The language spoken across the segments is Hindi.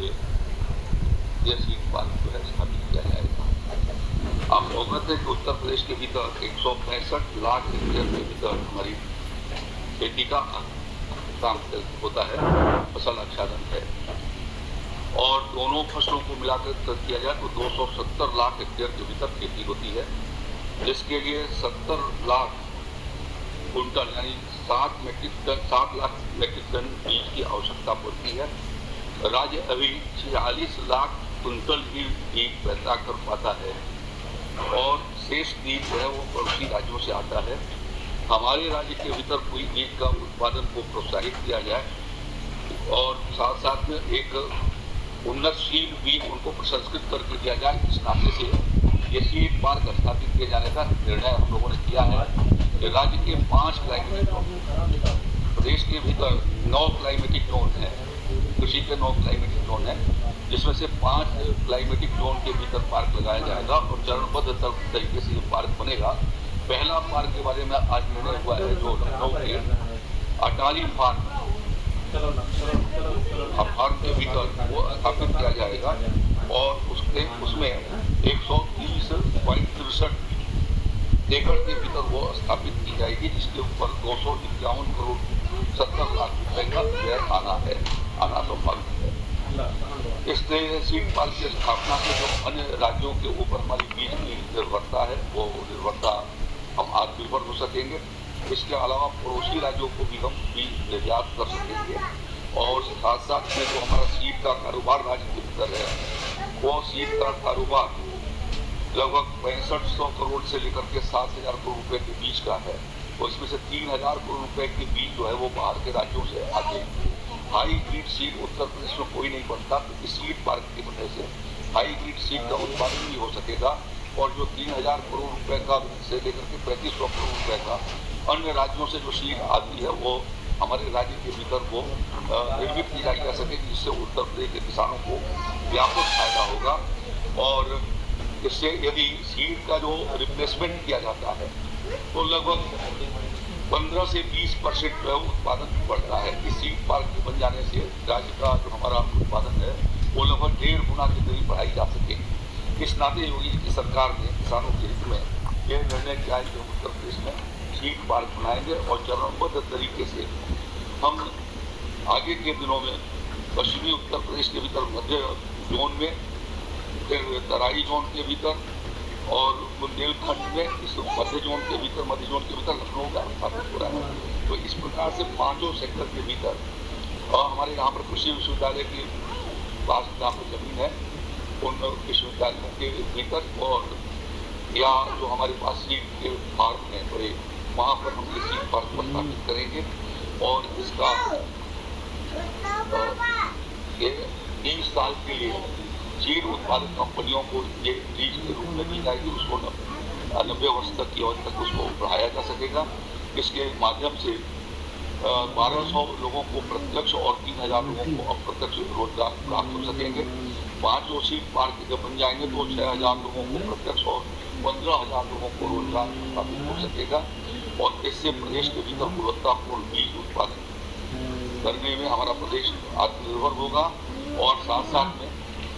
पे यह सीट पार्क जो है स्थापित किया जाएगा। आप अवगत है कि उत्तर प्रदेश के भीतर 165 लाख हेक्टेयर के भीतर हमारी खेती का काम होता है, फसल आच्छादन है, और दोनों फसलों को मिलाकर किया जाए तो 270 लाख हेक्टेयर के भीतर खेती होती है, जिसके लिए 70 लाख कुंटल यानी 7 लाख मेट्रिक टन बीज की आवश्यकता पड़ती है। राज्य अभी 46 लाख कुंटल ही बीज पैदा कर पाता है और शेष बीज जो है वो पड़ोसी राज्यों से आता है। हमारे राज्य के भीतर कोई बीज का उत्पादन को प्रोत्साहित किया जाए और साथ साथ में एक उन्नतशील बीज उनको प्रसंस्कृत करके दिया जाए। इस नाते से ये सीड पार्क स्थापित किए जाने का निर्णय हम लोगों ने किया है कि राज्य के 5 क्लाइमेटिक जोन, प्रदेश के भीतर 9 क्लाइमेटिक जोन है, कृषि के 9 क्लाइमेटिक जोन है, जिसमें से 5 क्लाइमेटिक जोन के भीतर पार्क लगाया जाएगा और चरणबद्ध तरीके से ये पार्क बनेगा। पहला पार्क के बारे में आज निर्णय हुआ है जो लखनऊ के अटारी फार्म के भीतर वो स्थापित किया जाएगा और उसमें 130.63 एकड़ के भीतर वो स्थापित की जाएगी, जिसके ऊपर 251 करोड़ 70 लाख रुपए का व्यय आना संभव है। इससे सीड पार्क की स्थापना से जो अन्य राज्यों के ऊपर हमारी बीज की निर्भरता है वो निर्भरता हम आत्मनिर्भर हो सकेंगे। इसके अलावा पड़ोसी राज्यों को भी हम बीज निर्यात कर सकेंगे और साथ साथ में जो हमारा सीड का कारोबार राज्य के भीतर है वो सीड का कारोबार लगभग 6500 करोड़ से लेकर के 7000 करोड़ रुपए के बीज का है और इसमें से 3000 करोड़ रुपए के बीज जो है वो बाहर के राज्यों से आते हैं। हाईब्रिड सीड उत्तर प्रदेश में कोई नहीं बनता, तो इस सीड पार्क की वजह से हाईब्रिड सीड का उत्पादन भी हो सकेगा और जो 3000 करोड़ रुपए का से लेकर के 3500 करोड़ रुपए का अन्य राज्यों से जो सीड आती है वो हमारे राज्य के भीतर वो निर्मित की जा सकेगी, जिससे उत्तर प्रदेश के किसानों को व्यापक फायदा होगा। और इससे यदि सीड का जो रिप्लेसमेंट किया जाता है तो लगभग 15 से 20% जो है उत्पादन बढ़ता है। इस सीड पार्क के बन जाने से राज्य का जो हमारा उत्पादन है वो लगभग 1.5 गुना के करीब बढ़ाई जा सकेगी। इस नाते योगी जी की सरकार ने किसानों के हित में यह निर्णय किया है कि उत्तर प्रदेश में सीड पार्क बनाएंगे और चरणबद्ध तरीके से हम आगे के दिनों में पश्चिमी उत्तर प्रदेश के भीतर मध्य जोन में, फिर तराई जोन के भीतर और बुंदेलखंड में, इस मध्य जोन के भीतर लखनऊ का स्थापित हो रहा है। तो इस प्रकार से 5 सेक्टर के भीतर और हमारे यहाँ पर कृषि विश्वविद्यालय के पास जहाँ पर जमीन है उन विश्वविद्यालयों के भीतर और या जो हमारे पास सीड के पार्क हैं बड़े, वहाँ पर हम ये सीड पार्क स्थापित करेंगे और इसका ये 30 साल के लिए सीड उत्पादक कंपनियों को ये लीज के रूप में दी जाएगी। उसको 90 वर्ष तक की अवधि तक उसको बढ़ाया जा सकेगा। इसके माध्यम से 1200 लोगों को प्रत्यक्ष और 3000 लोगों को अप्रत्यक्ष रोजगार प्राप्त हो सकेंगे। 5 सीड पार्क जब बन जाएंगे तो 6000 लोगों को प्रत्यक्ष और 15000 लोगों को रोजगार प्राप्त हो सकेगा और इससे प्रदेश के भीतर गुणवत्तापूर्ण बीज उत्पादन करने में हमारा प्रदेश आत्मनिर्भर होगा और साथ साथ में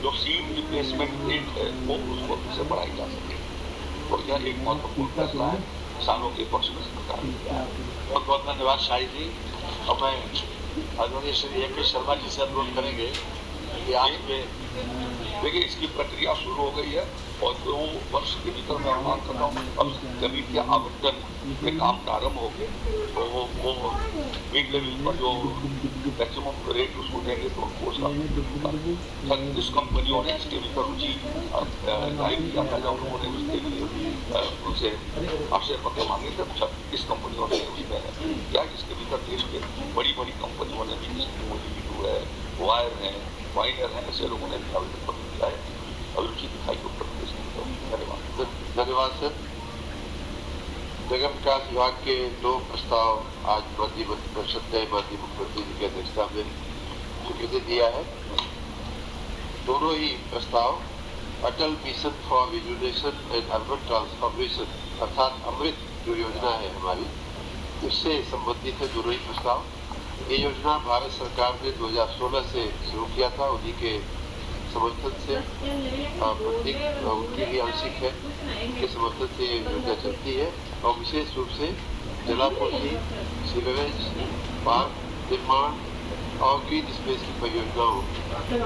जो सीड रिप्लेसमेंट रेट है वो उसको फिर से बढ़ाई जा सके। तो यह एक महत्वपूर्ण फैसला है किसानों के पक्ष में सरकार ने किया। बहुत बहुत धन्यवाद शाही जी। अब मैं आदरणीय श्री ए.के. शर्मा जी से अनुरोध करेंगे कि आज पे देखिए इसकी प्रक्रिया शुरू हो गई है और 2 वर्ष के भीतर मैं अनुमान कर रहा हूँ अब जमीन के आवंटन में काम प्रारंभ हो गए तो वो बीज लेवल पर जो मैक्सिमम रेट उसको देंगे तो उनको उसका जिस कंपनियों ने इसके भीतर रुचि जाहिर किया था जब उन्होंने उसके लिए उनसे आशय पत्र मांगे थे 36 कंपनियों ने उसमें क्या इसके भीतर देश के बड़ी कंपनियों ने भी मोदी है, वायर है, वाइनर है, ऐसे लोगों ने भी आवेदन पत्र दिया है। अभिरुचि दिखाई उत्तर प्रदेश में। धन्यवाद सर। नगर विकास विभाग के 2 प्रस्ताव आज मंत्री परिषद ने माननीय मुख्यमंत्री जी की अध्यक्षता में स्वीकृति दिया है। दोनों ही प्रस्ताव Atal mission for rejuvenation and urban transformation अर्थात अमृत जो योजना है हमारी, उससे संबंधित है दोनों ही प्रस्ताव। ये योजना भारत सरकार ने 2016 से शुरू किया था, उन्हीं के समर्थन से प्रत्येक उनकी भी आंशिक है, उनके समर्थन से ये योजना चलती है और विशेष रूप से जलापूर्ति, सीवरेज, पार्क निर्माण और ग्रीन स्पेस की परियोजनाओं,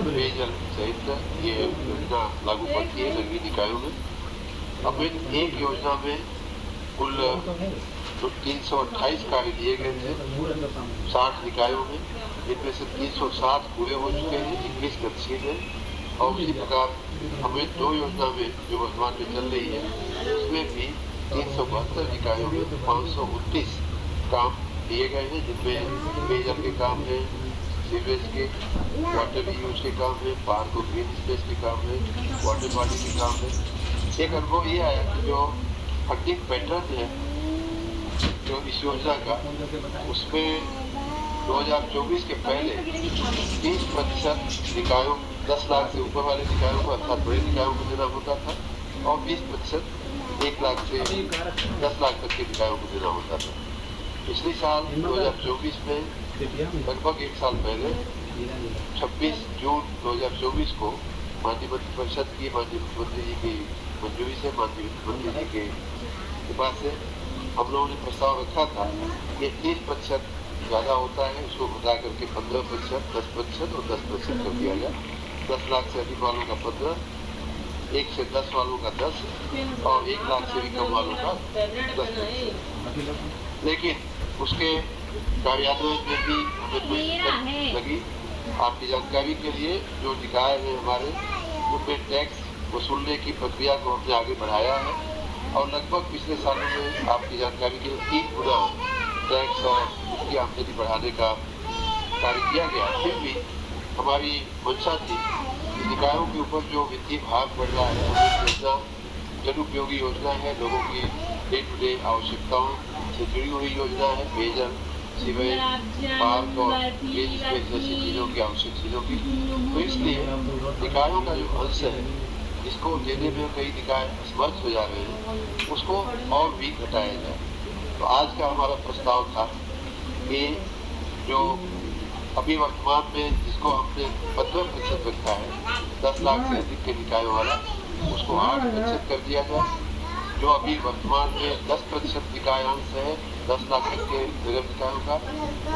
पेयजल सहित ये योजना लागू पड़ती है नगरीय निकायों में। अब इन एक योजना में कुल 328 कार्य दिए गए थे 60 निकायों में, इनमें से 307 पूरे हो चुके हैं, 21 गतिशील है। और उसी प्रकार हमें 2 योजना में जो वर्तमान में चल रही है उसमें भी 372 निकायों में 529 काम दिए गए हैं, जिनमें पेयजल के काम है, सीवरेज के, वाटर रीयूज के काम है, पार्क और ग्रीन स्पेस के काम है, वाटर बॉडी के काम है। एक अनुभव ये आया कि जो फंडिंग पैटर्न है जो इस योजना का, उसमें 2024 के पहले 30% निकायों 10 लाख से ऊपर वाले निकायों को अर्थात बड़े निकायों को देना होता था और 20% 1 लाख से 10 लाख तक के निकायों को देना होता था। पिछले साल 2024 में लगभग 1 साल पहले 26 जून 2024 को माननीय मंत्रिपरिषद की माननीय मुख्यमंत्री जी की मंजूरी से, माननीय मुख्यमंत्री जी के कृपा से हम लोगों ने प्रस्ताव रखा था कि 30% ज़्यादा होता है, उसको घटा करके 15%, 10% और 10% कर दिया गया। 10 लाख से अधिक वालों का 15, 1 से 10 वालों का 10 और 1 लाख से भी कम वालों का 10%। लेकिन उसके कार्यान्वयन में भी हमें कुछ दिक्कत लगी। आपकी जानकारी के लिए जो निकाय है हमारे, उनमें टैक्स वसूलने की प्रक्रिया को हमने आगे बढ़ाया है और लगभग पिछले सालों में आपकी जानकारी के लिए 3 गुना टैक्स और उसकी आमदनी बढ़ाने का कार्य किया गया। फिर भी हमारी मंशा थी निकायों के ऊपर जो वित्तीय भार बढ़ रहा है, योजना जनोपयोगी योजना है, लोगों की डे टू डे आवश्यकताओं से जुड़ी हुई योजना है, पेयजल, सीवरेज, पार्क और ग्रीन स्पेस जैसी चीज़ों की आवश्यक चीज़ों की। तो इसलिए निकायों का जो अंश है जिसको देने में कई निकाय असमर्थ हो जा रहे हैं, उसको और भी घटाया जाए। तो आज का हमारा प्रस्ताव था कि जो अभी वर्तमान में जिसको हमने 15% रखा है 10 लाख से अधिक के निकायों वाला, उसको 8% कर दिया जाए। जो अभी वर्तमान में 10% निकायांश है 10 लाख तक के नगर निकायों का,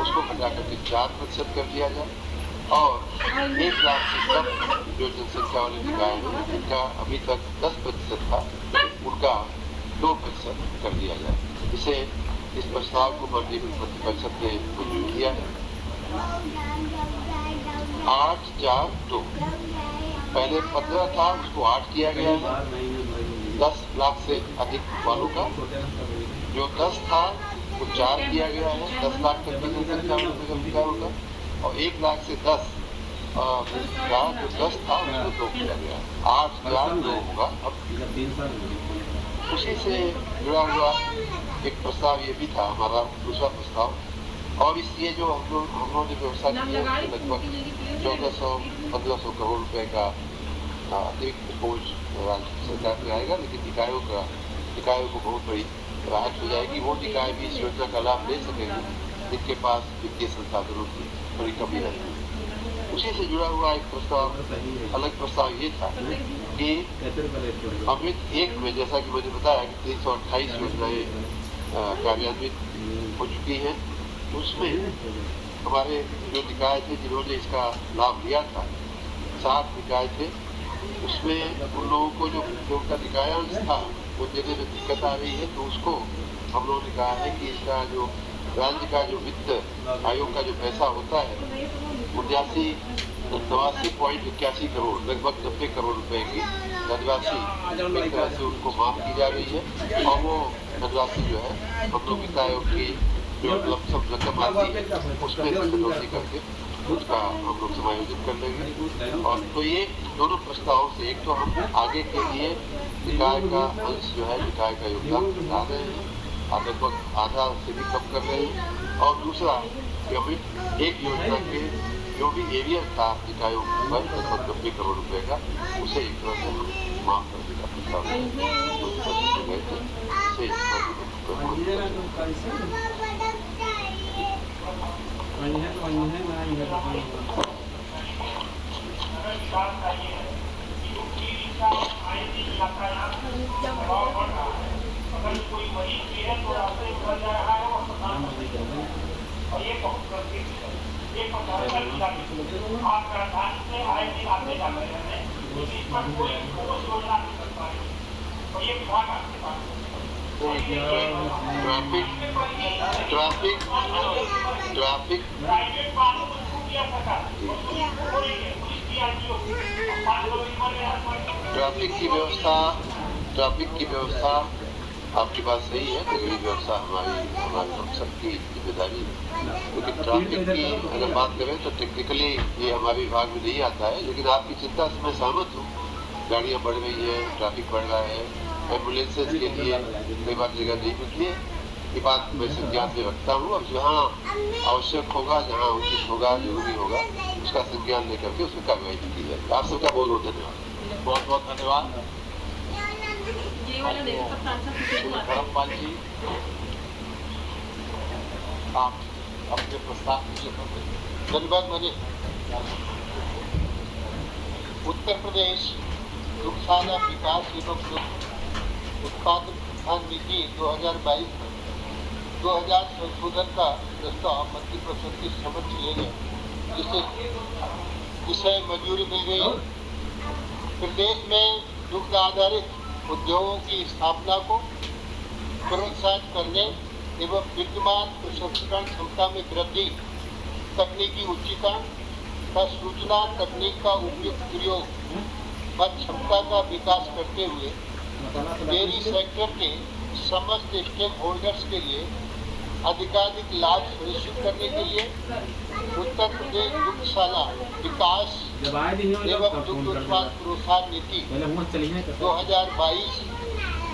उसको घटा करके 4% कर दिया जाए। और 1 लाख से कम जो जनसंख्या वाले निकाय हैं जिनका अभी तक 10% था, उनका 2% कर दिया जाए। इसे इस प्रस्ताव को माननीय मंत्रिपरिषद ने मंजूर किया है। 842 पहले 15 था, उसको 8 किया गया है 10 लाख से अधिक वालों का। जो 10 था वो 4 किया गया है 10 लाख तक की जनसंख्या वाले निकायों का। और 1 लाख से 10 का जो 10 था उसको 2 किया गया, 842 होगा। अब उसी से जुड़ा हुआ एक प्रस्ताव ये भी था हमारा दूसरा प्रस्ताव, और इसलिए जो हम लोगों ने व्यवस्था की है लगभग 1400-1500 करोड़ रुपए का अतिरिक्त बोझ राज्य सरकार में आएगा, लेकिन निकायों को बहुत बड़ी राहत हो जाएगी। वो निकाय भी इस योजना का लाभ ले सकेंगे जिनके पास वित्तीय संसाधनों की बड़ी कमी रहती है। उसी से जुड़ा हुआ एक प्रस्ताव, अलग प्रस्ताव ये था कि अमृत 1 में जैसा कि मैंने बताया कि 328 योजनाएं कार्यान्वित हो चुकी हैं। उसमें हमारे जो निकाय थे जिन्होंने इसका लाभ लिया था 60 निकाय थे, उसमें उन लोगों को जो उनका निकायांश था वो देने में दिक्कत आ रही है। तो उसको हम लोगों ने कहा है कि इसका जो राज्य का जो वित्त आयोग का जो पैसा होता है 89.81 करोड़ लगभग 90 करोड़ रुपए की धनराशि एक तरह से उनको माफ की जा रही है। और वो धनराशि जो है हम लोग वित्त आयोग की जो लमसम रकम आती है उसमें कटौती करके उसका हम लोग समायोजित कर लेंगे। और तो ये दोनों प्रस्तावों से एक तो हम आगे के लिए निकाय का अंश जो है निकाय का योगदान बढ़ा रहे हैं, लगभग आधा से भी कम कर रहे हैं। और दूसरा कि अभी एक योजना के जो भी एरियर था निकायों पर लगभग 90 करोड़ रुपए का, उसे एक तरह से माफ करने का प्रस्ताव है। ट्रैफिक ट्रैफिक ट्रैफिक ट्रैफिक की व्यवस्था आपकी बात सही है। बिजली व्यवस्था हमारी हम सबकी जिम्मेदारी है। लेकिन ट्रैफिक की अगर बात करें तो टेक्निकली ये हमारे विभाग में नहीं आता है, लेकिन आपकी चिंता से मैं सहमत हूँ। गाड़ियाँ बढ़ रही है, ट्रैफिक बढ़ रहा है, एम्बुलेंसेज के लिए कई बार जगह नहीं मिलती है। ये बात मैं संज्ञान में रखता हूँ और जहाँ आवश्यक होगा, जहाँ उचित होगा, जरूरी होगा, उसका संज्ञान लेकर के उसमें कार्रवाई की जाएगी। आप सबका बहुत बहुत धन्यवाद। बहुत बहुत धन्यवाद धर्मपाल जी। आप अपने प्रस्ताव धन्यवाद। मैंने उत्तर प्रदेश दुग्धशाला विकास एवं दुग्ध उत्पादन प्रोत्साहन नीति 2022-2000 संशोधन का प्रस्ताव मंत्रिपरिषद की समक्ष ले गए, जिसे मंजूरी मिल गई। प्रदेश में दुग्ध आधारित उद्योगों की स्थापना को प्रोत्साहित करने एवं विद्यमान प्रसंस्करण क्षमता में वृद्धि, तकनीकी उच्चीकरण तथा सूचना तकनीक का उपयुक्त प्रयोग व क्षमता का विकास करते हुए डेयरी सेक्टर के समस्त स्टेक होल्डर्स के लिए अधिकाधिक लाभ सुनिश्चित करने के लिए उत्तर प्रदेश दुग्धशाला विकास एवं दुग्ध उत्पाद प्रोत्साहन नीति 2022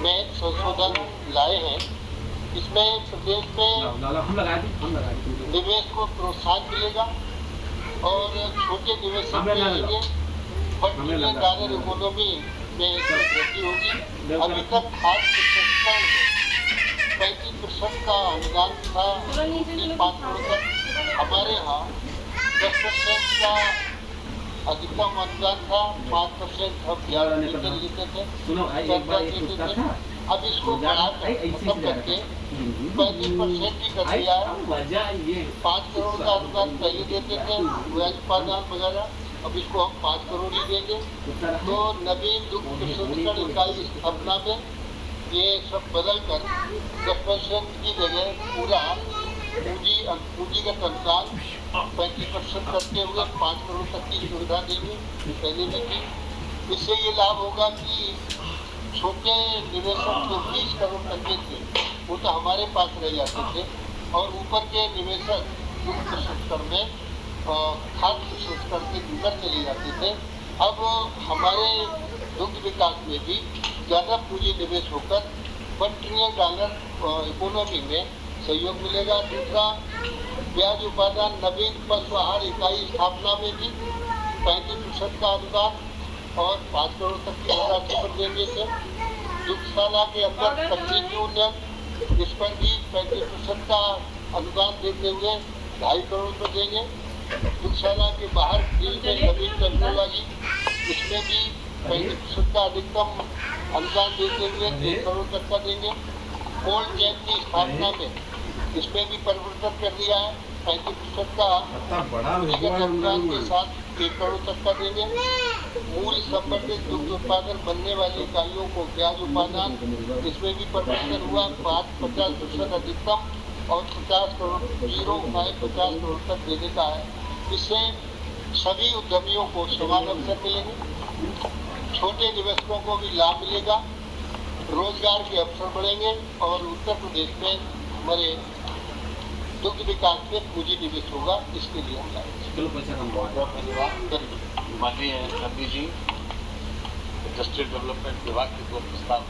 में संशोधन लाए हैं। इसमें प्रदेश में निवेश को प्रोत्साहन मिलेगा और छोटे निवेशक मिलेंगे, वर्टिकल गार्डन इकोनॉमी में वृद्धि होगी। अभी तक खाद प्रसंस्करण 35% का अनुदान था, 5 करोड़ तक। हमारे यहाँ 10% का अधिकतम अनुदान था, 5% हम लेते थे। अब इसको बढ़ाकर खत्म करके 35% ही कर दिया है। 5 करोड़ का अनुदान पहले देते थे, उत्पादन वगैरह, अब इसको हम 5 करोड़ ही देंगे। तो नवीन दुग्ध प्रसंस्करण इकाई स्थापना में ये सब बदल कर 10% की जगह पूरा पूंजीगत अनुदान 35% करते हुए 5 करोड़ तक की सुविधा देंगे, पहले भी थी। इससे ये लाभ होगा कि छोटे निवेशक जो 20 करोड़ तक के थे वो तो हमारे पास रह जाते थे, और ऊपर के निवेशक दुग्ध प्रसंस्करण में खाद्य प्रसंस्करण के भीतर चले जाते थे। अब हमारे दुग्ध विकास में भी ज़्यादा पूंजी निवेश होकर $1 ट्रिलियन इकोनॉमी में सहयोग मिलेगा। दूसरा, ब्याज उपादान नवीन पशु आहार इकाई स्थापना में भी 35% का अनुदान और 5 करोड़ तक की राशि पर देंगे थे। दुग्धशाला के अंदर तकनीकी उन्नयन, इस पर भी 35% का अनुदान देते हुए 2.5 करोड़ पर देंगे। दुग्धशाला के बाहर फील्ड में नवीन टेक्नोलॉजी, इसमें भी 35% का अधिकतम अनुदान देते हुए 1 करोड़ तक का देंगे। कोल्ड चेन की स्थापना में इसमें भी परिवर्तन कर दिया है, 35% का अनुदान के साथ 1 करोड़ तक का देंगे। मूल संबंधित दुग्ध उत्पादन बनने वाली इकाइयों को ब्याज उपादान, इसमें भी परिवर्तन हुआ, 50% अधिकतम और 50 करोड़ 50 करोड़ तक देने का है। इससे सभी उद्यमियों को समान अवसर मिलेंगे, छोटे निवेशकों को भी लाभ मिलेगा, रोजगार के अवसर बढ़ेंगे और उत्तर प्रदेश में हमारे दुग्ध विकास में पूंजी निवेश होगा। इसके लिए हम बहुत बहुत धन्यवाद। माननीय नंदी जी, इंडस्ट्रियल डेवलपमेंट विभाग के 2 प्रस्ताव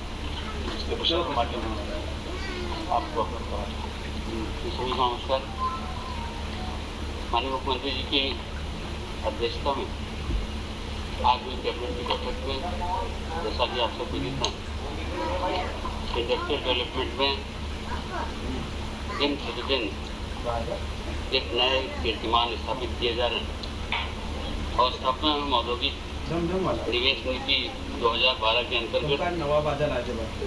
के माध्यम से आपको अवगत कराएं। सभी को नमस्कार। माननीय मुख्यमंत्री जी की अध्यक्षता में आज हुई कैबिनेट की बैठक में, जैसा कि आप सबको दिखा, इंडस्ट्रियल डेवलपमेंट में दिन प्रतिदिन एक नए कीर्तिमान स्थापित किए जा रहे हैं और स्थापना एवं औद्योगिक निवेश नीति 2012 के अंतर्गत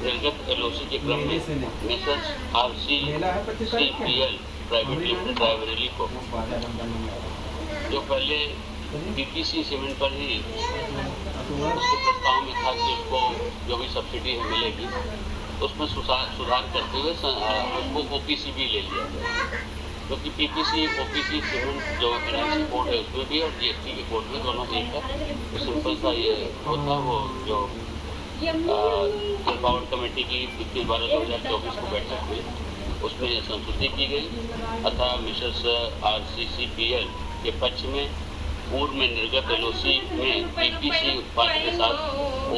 निर्गत एलओसी के क्रम में messrs RCCPL private limited Raebareli को जो पहले पीपीसी सीमेंट पर ही उसके प्रस्ताव में था कि उसको जो भी सब्सिडी है मिलेगी, उसमें सुधार करते हुए उसको ओपीसी भी ले लिया गया, क्योंकि पीपीसी ओपीसी सीमेंट जो एनआईसी कोड है उसमें भी और जीएसटी के कोड में दोनों एक है। तो सिंपल सा ये होता वो जो पावर कमेटी की 21/12/2024 को बैठक हुई उसमें संशोधन की गई, अतः मिसेस RCCPL के पक्ष में पूर्व में निर्गत एलओसी में पीपीसी उत्पाद के साथ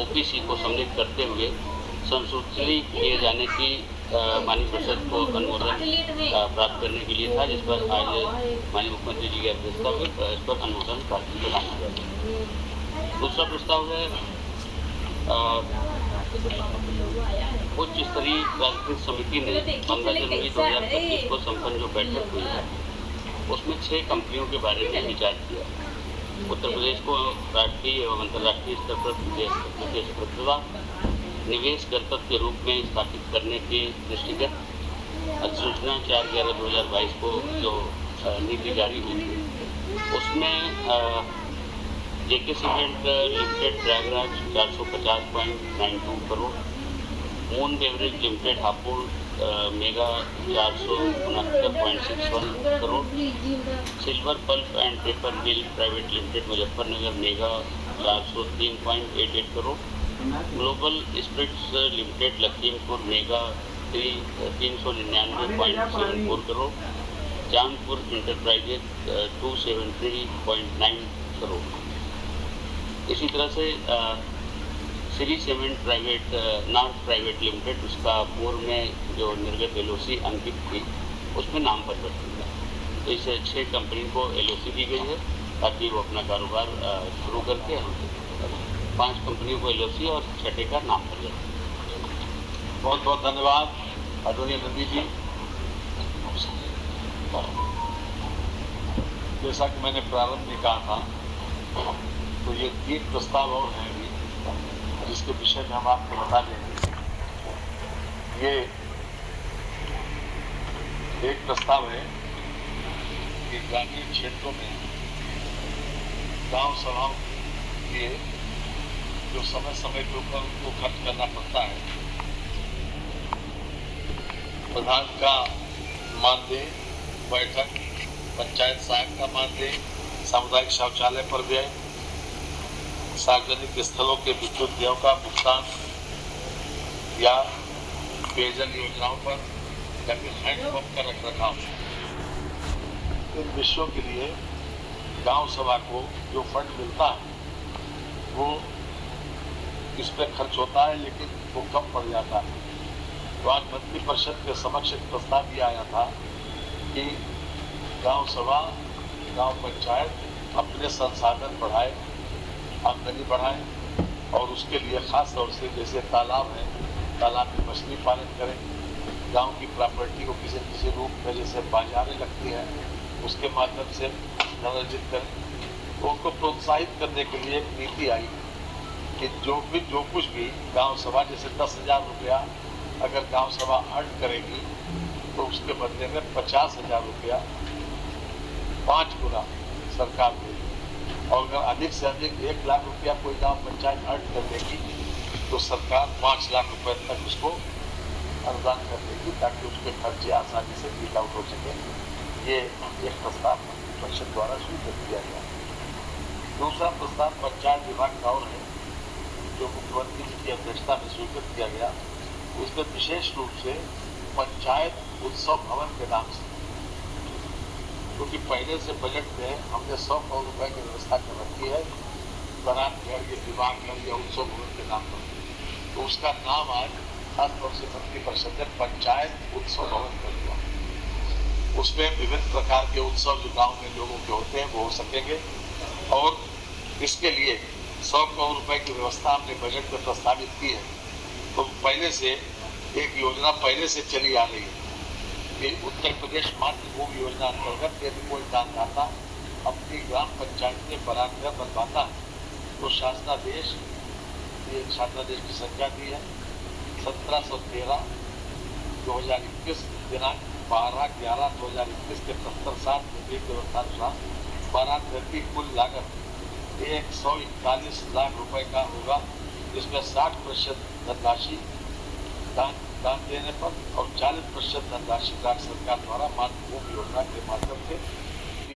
ओपीसी को सम्मिलित करते हुए संशोधन किए जाने की माननीय परिषद को अनुमोदन प्राप्त करने के लिए था, जिस पर आज माननीय मुख्यमंत्री जी की अध्यक्षता में इस पर अनुमोदन प्राप्त किया गया। दूसरा प्रस्ताव है उच्च स्तरीय राजनीतिक समिति ने 15 जनवरी 2025 को संपन्न जो बैठक हुई है उसमें 6 कंपनियों के बारे में विचार किया। उत्तर प्रदेश को राष्ट्रीय एवं अंतर्राष्ट्रीय स्तर पर प्रतिष्ठित निवेश गंतव्य के रूप में स्थापित करने के दृष्टिगत अधिसूचना 4/11/2022 को जो नीति जारी हुई थी उसमें JK cement limited Prayagraj 450.92 crore, moon beverage limited Hapur mega 469.61 crore, silver pulp and paper mill private limited Muzaffarnagar mega 403.88 crore, global spirits limited Lakhimpur mega 399.74 crore, Chandpur enterprises 273.9 crore. इसी तरह से Shree cement north private limited उसका पूर्व में जो निर्गत एलओसी अंकित थी उसमें नाम परिवर्तन हुआ, तो इसे 6 कंपनी को एलओसी दी गई है ताकि वो अपना कारोबार शुरू करके 5 कंपनियों को एलओसी और 6ठे का नाम परिवर्तन। बहुत बहुत धन्यवाद आदरणीय नंदी जी। जैसा कि मैंने प्रारंभ में कहा था तो ये 3 प्रस्ताव और हैं जिसके विषय में हम आपको बता देंगे। ये एक प्रस्ताव है कि ग्रामीण क्षेत्रों में गांव सभाओं के लिए जो समय समय के ऊपर उनको खर्च करना पड़ता है, प्रधान का मानदेय, बैठक, पंचायत सहायक का मानदेय, सामुदायिक शौचालय पर व्यय, सार्वजनिक स्थलों के विद्युत व्ययों का भुगतान या पेयजल योजनाओं पर या फिर हैंडपंप का रखरखाव, इन विषयों के लिए गांव सभा को जो फंड मिलता है वो इस पर खर्च होता है, लेकिन वो कम पड़ जाता है। तो आज मंत्री परिषद के समक्ष एक प्रस्ताव भी आया था कि गांव सभा, गांव पंचायत अपने संसाधन बढ़ाए, आमदनी बढ़ाए और उसके लिए खास तौर से जैसे तालाब है, तालाब में मछली पालन करें, गांव की प्रॉपर्टी को किसी किसी रूप में जैसे बाजारें लगती हैं उसके माध्यम से धन अर्जित करें। तो उनको प्रोत्साहित करने के लिए एक नीति आई कि जो कुछ भी गांव सभा जैसे 10,000 रुपया अगर गांव सभा अर्न करेगी तो उसके बदले में 50,000 रुपया 5 गुना सरकार देगी, और अगर अधिक से अधिक 1 लाख रुपया कोई गांव पंचायत अर्न कर देगी तो सरकार 5 लाख रुपए तक उसको अनुदान कर देगी ताकि उसके खर्चे आसानी से मीट आउट हो सके। ये एक प्रस्ताव परिषद द्वारा स्वीकृत किया गया। दूसरा प्रस्ताव पंचायत विभाग का और है जो मुख्यमंत्री जी की अध्यक्षता में स्वीकृत किया गया। इसमें विशेष रूप से पंचायत उत्सव भवन के नाम से, क्योंकि पहले से बजट में हमने 100 करोड़ रुपए की व्यवस्था कर रखी है बारात घर, ये विवाह घर या उत्सव भवन के नाम पर, तो उसका नाम आज खासतौर से मंत्री परिषद ने पंचायत उत्सव भवन कर दिया। उसमें विभिन्न प्रकार के उत्सव जो गाँव में लोगों के होते हैं वो हो सकेंगे, और इसके लिए 100 करोड़ रुपए की व्यवस्था हमने बजट में प्रस्तावित की है। तो पहले से एक योजना पहले से चली आ रही है कि उत्तर प्रदेश मातृभूमि योजना अंतर्गत यदि कोई दानदाता अपनी ग्राम पंचायत में बरात घर बनवाता है तो शासनादेश, ये शासनादेश की संख्या दी है 1713/2021 दिनांक 12/11/2021 के 77 के व्यवस्थानुसार बारात घर की कुल लागत 141 लाख रुपए का होगा, जिसमें 60% धनराशि दान देने पर और 40% धनराशि राज्य सरकार द्वारा मातृभूमि योजना के माध्यम से